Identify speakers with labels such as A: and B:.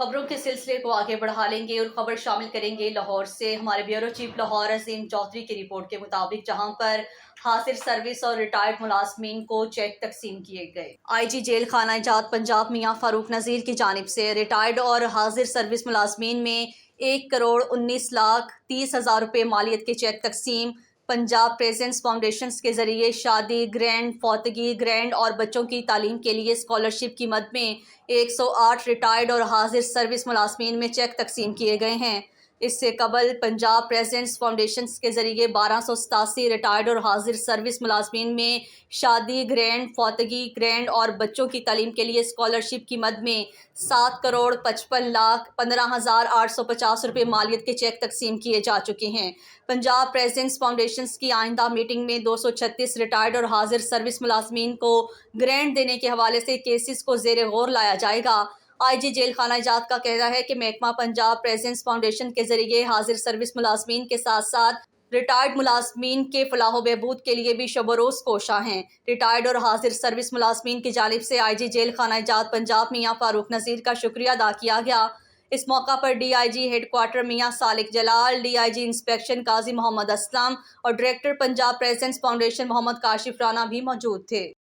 A: खबरों के सिलसिले को आगे बढ़ा लेंगे और खबर शामिल करेंगे लाहौर से। हमारे ब्यूरो चीफ लाहौर अजीम चौधरी की रिपोर्ट के मुताबिक जहां पर हाजिर सर्विस और रिटायर्ड मुलाजमीन को चेक तकसीम किए गए। IG जेल खाना जात पंजाब मियां फारूक नज़ीर की जानिब से रिटायर्ड और हाजिर सर्विस मुलाजमीन में 1,19,30,000 रुपये मालियत के चेक तकसीम। पंजाब प्रेजेंस फाउंडेशन के जरिए शादी, ग्रैंड, फौतगी, ग्रैंड और बच्चों की तालीम के लिए स्कॉलरशिप की मद में 108 रिटायर्ड और हाजिर सर्विस मुलाजमीन में चेक तकसीम किए गए हैं। इससे कबल पंजाब प्रेजेंस फाउंडेशन के जरिए 1287 रिटायर्ड और हाजिर सर्विस मुलाजमीन में शादी, ग्रैंड, फौतगी, ग्रैंड और बच्चों की तालीम के लिए स्कॉलरशिप की मद में 7,55,15,850 रुपये मालियत के चेक तकसीम किए जा चुके हैं। पंजाब प्रेजेंस फाउंडेशन की आइंदा मीटिंग में 236 रिटायर्ड और हाजिर सर्विस मुलाजमीन को ग्रैंड देने के हवाले से केसेस को ज़ेर गौर लाया जाएगा। IG जेल खाना जात का कहना है कि महकमा पंजाब प्रेजेंस फाउंडेशन के जरिए हाजिर सर्विस मुलाजमीन के साथ साथ रिटायर्ड मुलाजमीन के फलाह बहबूद के लिए भी शब रोज़ कोशा हैं। रिटायर्ड और हाजिर सर्विस मुलाजमीन की जानिब से IG जेल खाना जात पंजाब मियां फारूक नज़ीर का शुक्रिया अदा किया गया। इस मौका पर DIG headquarter Mian Salik Jalal, DIG inspection Qazi Mohammad Aslam और director Punjab prisons foundation Mohammad Kashif Rana भी मौजूद थे।